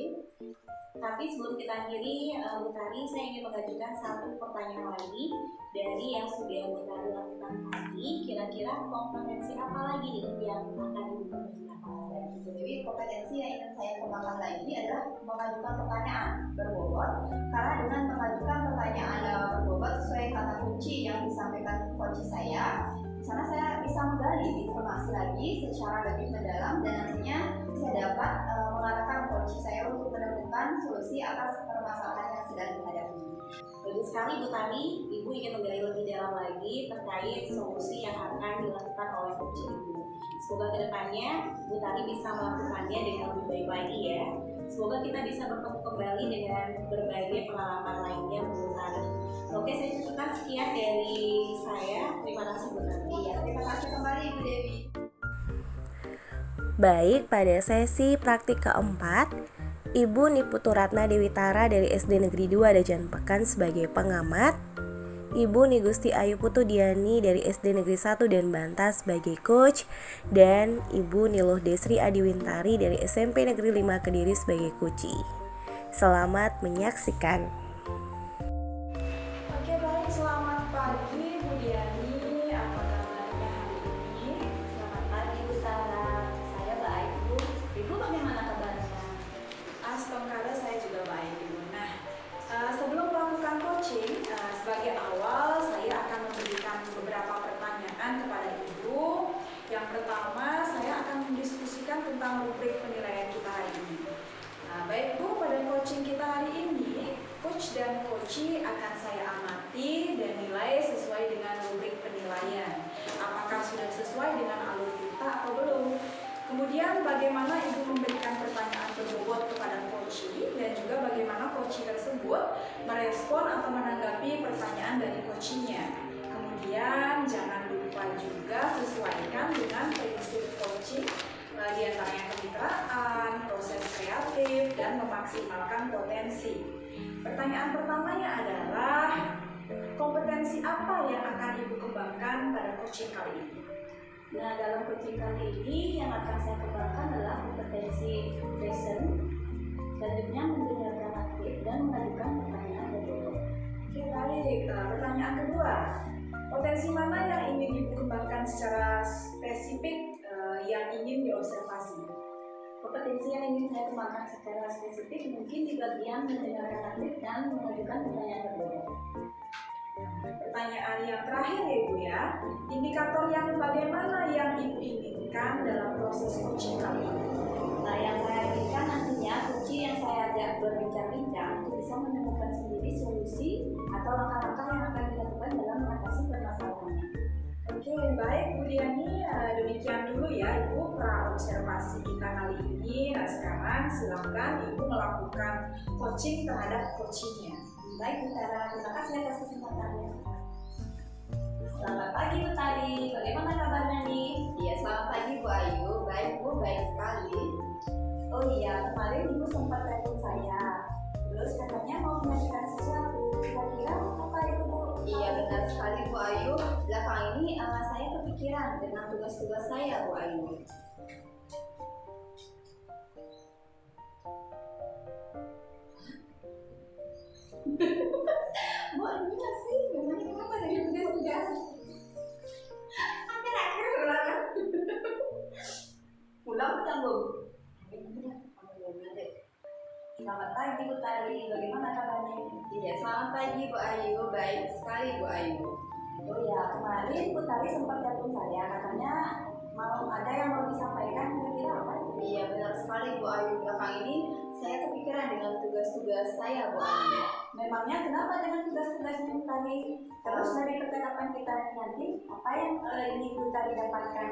Tapi sebelum kita akhiri, Bu Tari, saya ingin mengajukan satu pertanyaan lagi dari yang sudah Bu Tari lakukan tadi. Kira-kira kompetensi apa lagi nih yang akan Ibu kembangkan? Ibu Dewi, kompetensi yang ingin saya kembangkan lagi adalah mengajukan pertanyaan berbobot. Karena dengan mengajukan pertanyaan berbobot sesuai kata kunci yang disampaikan kunci saya, di sana saya bisa menggali informasi lagi secara lebih mendalam dan nantinya saya dapat mengarahkan kunci saya untuk menemukan solusi atas permasalahan yang sedang dihadapi. Bagus sekali Bu Tari, Ibu ingin menggali lebih dalam lagi terkait solusi yang akan dilakukan oleh coach Ibu. Semoga kedepannya Bu Tari bisa melakukannya dengan lebih baik lagi ya. Semoga kita bisa bertemu kembali dengan berbagai pengalaman lainnya Bu Tari. Oke, saya cukupkan sekian dari saya. Terima kasih Bu Tari. Iya, terima kasih kembali Ibu Dewi. Baik, pada sesi praktik keempat, Ibu Niputuratna Dewi Tara dari SD Negeri 2 Dajan Pekan sebagai pengamat, Ibu Nigusti Ayu Putudiani dari SD Negeri 1 dan Bantah sebagai coach, dan Ibu Niluh Desri Adiwintari dari SMP Negeri 5 Kediri sebagai coach. Selamat menyaksikan. Oke, baik, selamat pagi Bu Diani. Apa kabarnya hari ini? Selamat pagi Bu Tara. Saya baik Bu. Ibu bagaimana kabarnya? Astagfirullah, saya juga baik Ibu. Nah, sebelum melakukan coaching, sebagai awal saya akan memberikan beberapa pertanyaan kepada Ibu. Yang pertama, saya akan mendiskusikan tentang rubrik penilaian kita hari ini. Baik Bu, pada coaching kita hari ini, coach dan coachee akan saya amati dan nilai sesuai dengan rubrik penilaian. Apakah sudah sesuai dengan alur kita atau belum? Kemudian bagaimana Ibu memberikan pertanyaan berbobot kepada coachee dan juga bagaimana coachee tersebut merespon atau menanggapi pertanyaan dari coachee-nya. Kemudian jangan lupa juga sesuaikan dengan prinsip coaching, di antaranya kemitraan, proses kreatif, dan memaksimalkan potensi. Pertanyaan pertamanya adalah, kompetensi apa yang akan Ibu kembangkan pada coaching kali ini? Nah, dalam coaching kali ini yang akan saya kembangkan adalah kompetensi present, selanjutnya mendengarkan aktif dan mengajukan pertanyaan berbobot. Oke, baik. Pertanyaan kedua, potensi mana yang ingin Ibu kembangkan secara spesifik yang ingin diobservasi? Kompetensi yang ingin saya kembangkan secara spesifik mungkin di bagian mendengarkan aktif dan mengajukan pertanyaan berbobot. Pertanyaan yang terakhir ya Ibu ya, indikator yang bagaimana yang Ibu inginkan dalam proses coaching kali ini? Nah, yang saya inginkan nantinya coachee yang saya ajak berbincang-bincang untuk bisa menemukan sendiri solusi atau langkah-langkah yang akan dilakukan dalam mengatasi permasalahannya. Oke, baik Bu Diani, demikian dulu ya Ibu pra-observasi kita kali ini. Nah, sekarang silakan Ibu melakukan coaching terhadap coaching-nya. Baik Bu Tara, terima kasih atas kesempatannya. Selamat pagi Bu Tari, bagaimana kabarnya nih? Iya, selamat pagi Bu Ayu. Baik Bu, baik sekali. Oh iya, kemarin Ibu sempat telepon saya. Terus katanya mau mengajukan sesuatu. Kira-kira apa itu Bu? Iya, benar sekali Bu Ayu. Belakangan ini saya kepikiran dengan tugas-tugas saya Bu Ayu. Bu, ini nggak sih? Memangnya kenapa dari tugas-tugas? Akhir-akhir ulangan. Pulang kan Bu? Selamat pagi Bu Tari, bagaimana kabarnya? Iya, selamat pagi Bu Ayu. Baik sekali Bu Ayu. Oh ya, kemarin Bu Tari sempat telepon saya, katanya mau ada yang mau disampaikan, kira-kira apa? Iya, benar sekali Bu Ayu. Belakangan ini saya kepikiran dengan tugas-tugas saya Bu Ayu. Memangnya kenapa dengan tugas-tugasnya Bu Tari? Terus dari percakapan kita nanti, apa yang ini Bu Tari dapatkan?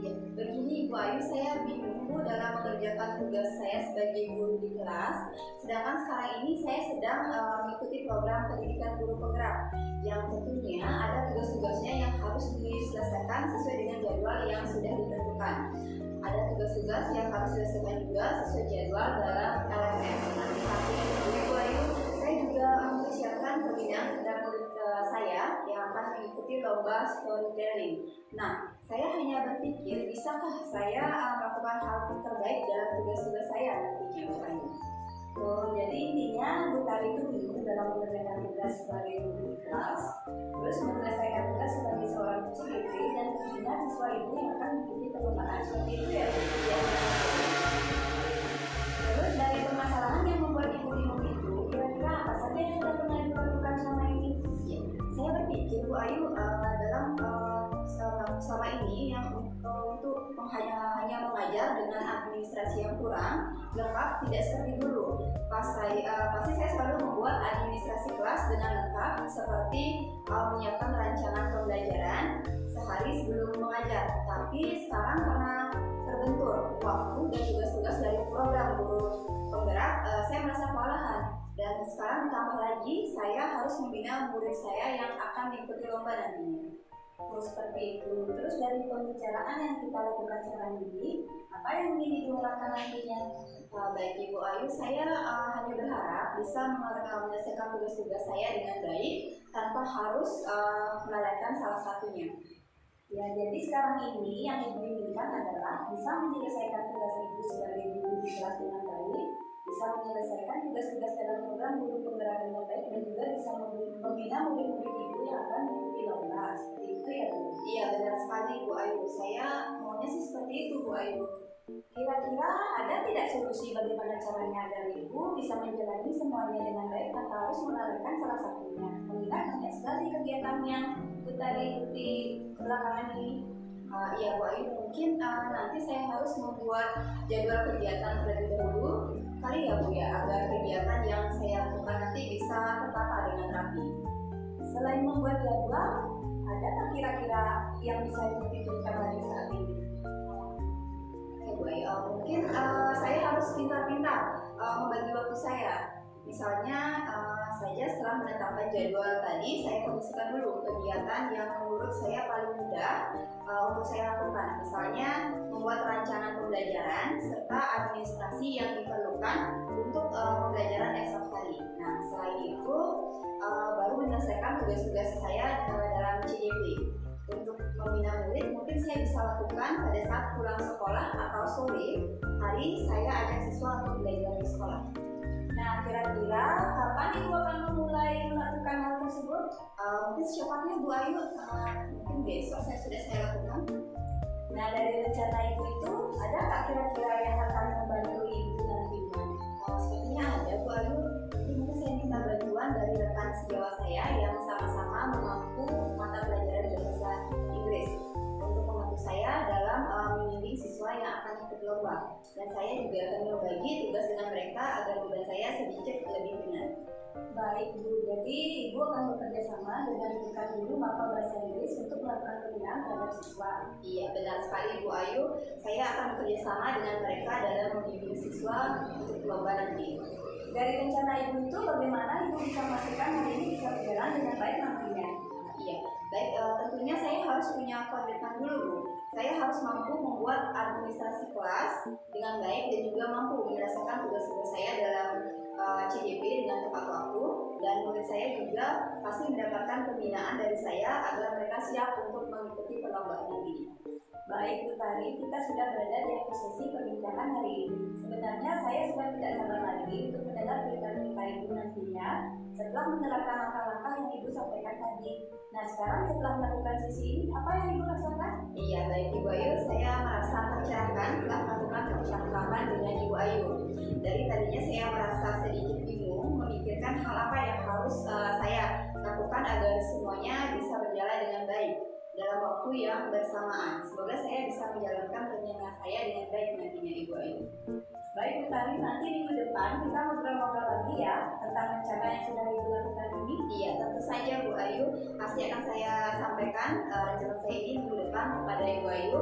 Ya, begini Bu Ayu, saya bingung Bu dalam mengerjakan tugas saya sebagai guru di kelas. Sedangkan sekarang ini saya sedang mengikuti program pendidikan guru penggerak, yang tentunya ada tugas-tugasnya yang harus diselesaikan sesuai dengan jadwal yang sudah ditentukan. Ada tugas-tugas yang harus diselesaikan juga sesuai jadwal dalam LMS. Nah, di samping itu Bu Ayu, saya juga mempersiapkan pembinaan terhadap murid saya yang akan mengikuti lomba storytelling. Nah, saya hanya berpikir, bisakah saya melakukan hal terbaik dalam tugas-tugas saya nantinya Bu sebagai guru di kelas, terus menyelesaikan tugas sebagai seorang CDP dan membina siswa Ibu yang akan mengikuti perlombaan seperti itu ya Bu. Terus dari permasalahan yang membuat Ibu bingung itu, kira-kira apa saja yang sudah pernah Ibu lakukan selama ini? Ya, saya berpikir Bu Ayu selama ini yang untuk hanya mengajar dengan administrasi yang kurang lengkap, tidak seperti dulu. Pasti saya selalu membuat administrasi kelas dengan lengkap, seperti menyiapkan rancangan pembelajaran sehari sebelum mengajar. Tapi sekarang karena terbentur waktu dan tugas-tugas dari program guru penggerak, saya merasa kewalahan. Dan sekarang ditambah lagi, saya harus membina murid saya yang akan mengikuti lomba nantinya. Oh, seperti itu. Terus dari pembicaraan yang kita lakukan sekarang ini, apa yang ingin Ibu lakukan nantinya? Baik Ibu Ayu, saya hanya berharap bisa menyelesaikan tugas-tugas saya dengan baik tanpa harus melalaikan salah satunya. Ya, jadi sekarang ini yang Ibu inginkan adalah bisa menyelesaikan tugas Ibu sebagai guru di kelas dengan baik, bisa menyelesaikan tugas-tugas dalam program guru penggerak dengan baik, dan juga bisa membina murid-murid Ibu yang akan mengikuti lomba. Seperti itu ya Bu? Iya, benar sekali Bu Ayu. Saya maunya sih seperti itu Bu Ayu. Kira-kira ada tidak solusi bagaimana caranya agar Ibu bisa menjalani semuanya dengan baik tanpa harus melalaikan salah satunya? Mengingat banyak sekali kegiatan yang kita ikuti belakangan ini. Iya Bu Ayu, mungkin nanti saya harus membuat jadwal kegiatan terlebih dahulu kali ya Bu ya, agar kegiatan yang saya lakukan nanti bisa tertata dengan rapi. Selain membuat jadwal, ada tak kira-kira yang bisa Ibu pikirkan lagi saat ini? Oke Bu Ayu, mungkin saya harus pintar-pintar membagi waktu saya. Misalnya saja setelah menetapkan jadwal tadi, saya kondisikan dulu kegiatan yang menurut saya paling mudah untuk saya lakukan. Misalnya membuat rancangan pembelajaran serta administrasi yang diperlukan untuk pembelajaran esok hari. Nah, selain itu baru menyelesaikan tugas-tugas saya dalam CDP. Untuk membina murid mungkin saya bisa lakukan pada saat pulang sekolah atau sore hari saya ajak siswa untuk belajar di sekolah. Nah, kira-kira kapan Ibu akan memulai melakukan hal tersebut? Mungkin secepatnya Bu Ayu, mungkin besok sudah saya lakukan. Nah, dari rencana Ibu itu, ada tak kira-kira yang akan membantu Ibu nantinya? Sepertinya ada Bu Ayu. Jadi mungkin saya minta bantuan dari rekan sejawat saya yang sama-sama memampu mata pelajaran bahasa Inggris untuk membantu saya dalam membimbing siswa yang akan ikut lomba. Dan saya juga akan membagi tugas dengan mereka agar beban saya sedikit lebih ringan. Baik Bu, jadi Ibu akan bekerja sama dengan rekan guru mata bahasa Inggris untuk melakukan pembinaan terhadap siswa. Iya, benar sekali Bu Ayu. Saya akan bekerja sama dengan mereka dalam membimbing siswa untuk lomba nanti. Dari rencana Ibu itu, bagaimana Ibu bisa memastikan hari ini bisa berjalan dengan baik nantinya? Iya, baik. Tentunya saya harus punya komitmen dulu Bu. Saya harus mampu membuat administrasi kelas dengan baik dan juga mampu menyelesaikan tugas-tugas saya dalam CDP dengan tepat waktu, dan murid saya juga pasti mendapatkan pembinaan dari saya agar mereka siap untuk mengikuti perlombaan nanti. Baik Bu Tari, kita sudah berada di akhir sesi perbincangan hari ini. Sebenarnya saya sudah tidak sabar lagi untuk mendengar cerita-cerita Ibu nantinya setelah menerapkan langkah-langkah yang Ibu sampaikan tadi. Nah, sekarang setelah melakukan sesi ini, apa yang Ibu rasakan? Iya, baik Ibu Ayu, saya merasa tercerahkan telah melakukan percakapan dengan Ibu Ayu. Dari tadinya saya merasa sedikit bingung memikirkan hal apa yang harus saya lakukan agar semuanya bisa berjalan dengan baik dalam waktu yang bersamaan. Semoga saya bisa menjalankan rencana saya dengan baik nantinya Ibu Ayu. Baik Bu Tari, nanti minggu depan kita ngobrol-ngobrol lagi ya tentang rencana yang sudah Ibu lakukan ini. Iya, tentu saja Bu Ayu, pasti akan saya sampaikan rencana saya ini minggu depan kepada Ibu Ayu.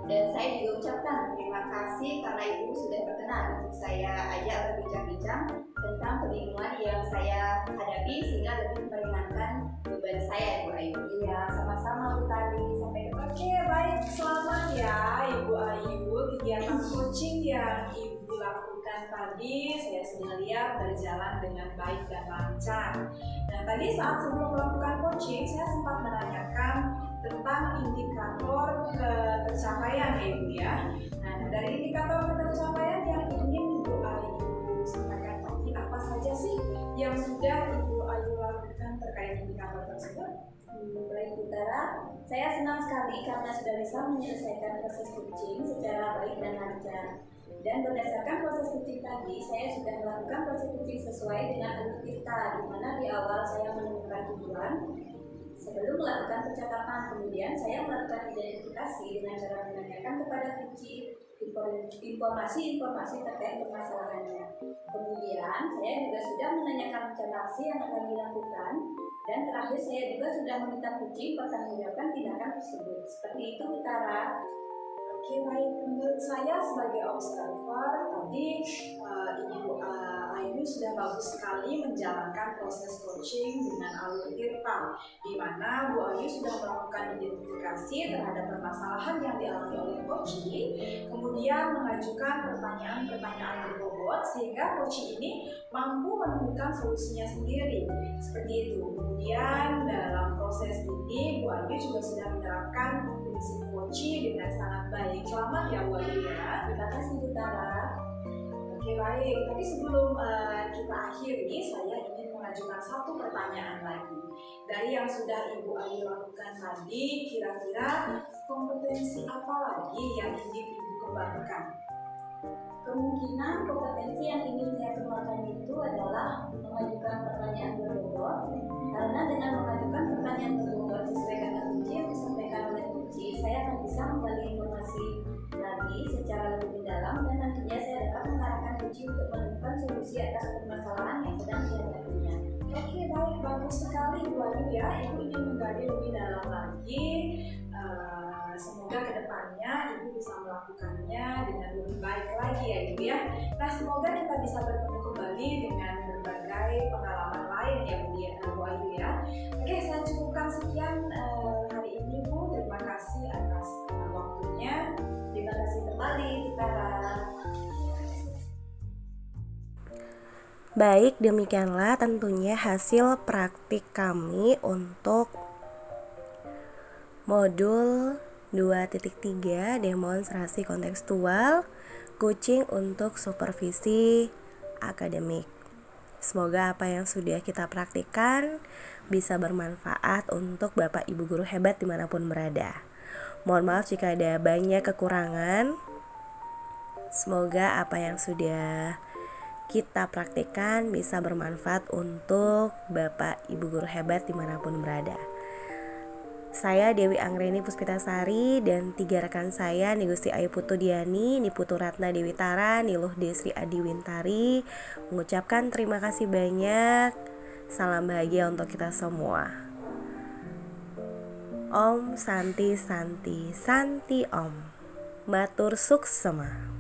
Dan saya juga ucapkan terima kasih karena Ibu sudah berkenan untuk saya ajak berbincang-bincang tentang kebingungan yang saya hadapi sehingga lebih meringankan beban saya Bu Ayu. Iya, sama-sama Bu Tari. Sampai ketemu. Oke, baik. Selamat ya Ibu Ayu. Kegiatan coaching yang Ibu lakukan tadi saya sudah lihat berjalan dengan baik dan lancar. Nah, tadi saat sebelum melakukan coaching saya sempat menanyakan tentang indikator tercapaian Ibu ya. Nah, dari indikator tercapaian yang ingin Ibu Ayu sampaikan tadi, apa saja sih yang sudah Ibu Ayu lakukan terkait indikator tersebut? Baik Utara, saya senang sekali karena sudah bisa menyelesaikan proses coaching secara baik dan lancar. Dan berdasarkan proses coaching tadi, saya sudah melakukan proses coaching sesuai dengan alur kita, di mana di awal saya menemukan tujuan. Sebelum melakukan percakapan, kemudian saya melakukan identifikasi dengan cara menanyakan kepada kunci informasi-informasi terkait permasalahannya. Kemudian saya juga sudah menanyakan rencana aksi yang akan dilakukan, dan terakhir saya juga sudah meminta kunci pertanggungjawaban tindakan tersebut. Seperti itu Utara. Oke, baik. Menurut saya sebagai observer tadi Ibu Ayu sudah bagus sekali menjalankan proses coaching dengan alur tirta, di mana Bu Ayu sudah melakukan identifikasi terhadap permasalahan yang dialami oleh coaching, kemudian mengajukan pertanyaan-pertanyaan berbobot sehingga coaching ini mampu menemukan solusinya sendiri. Seperti itu. Kemudian dalam proses ini Bu Ayu juga sudah menerapkan prinsip coaching dengan sangat baik. Selamat ya Bu Ayu ya. Terima kasih Utara. Oke, baik. Tapi sebelum kita akhiri, saya ingin mengajukan satu pertanyaan lagi. Dari yang sudah Ibu Ayu lakukan tadi, kira-kira kompetensi apa lagi yang ingin Ibu kembangkan? Kemungkinan kompetensi yang ingin saya kembangkan itu adalah mengajukan pertanyaan berbobot, karena dengan mengajukan pertanyaan berbobot sesuai kata kunci yang disampaikan oleh kunci, saya akan bisa menggali informasi lagi secara lebih mendalam, dan nantinya saya dapat mengarahkan kunci untuk menemukan solusi atas permasalahan yang sedang dihadapinya. Oke, baik, bagus sekali Bu Ayu ya. Ibu ingin menggali lebih dalam lagi. Semoga kedepannya Ibu bisa melakukannya dengan lebih baik lagi ya Ibu ya. Nah, semoga kita bisa bertemu kembali dengan berbagai pengalaman lain ya Bu Ayu ya. Oke, saya cukupkan sekian hari ini Bu. Terima kasih atas waktunya. Terima kasih kembali Utara. Baik, demikianlah tentunya hasil praktik kami untuk modul 2.3 demonstrasi kontekstual coaching untuk supervisi akademik. Semoga apa yang sudah kita praktikkan bisa bermanfaat untuk Bapak Ibu guru hebat dimanapun berada. Mohon maaf jika ada banyak kekurangan. Semoga apa yang sudah kita praktikkan bisa bermanfaat untuk Bapak Ibu guru hebat dimanapun berada. Saya Dewi Anggreni Puspitasari dan 3 rekan saya Nigusti Ayu Putudiani, Niputu Ratna Dewi Tara, Niluh Desri Adiwintari mengucapkan terima kasih banyak. Salam bahagia untuk kita semua. Om Santi Santi Santi Om. Matur suksema.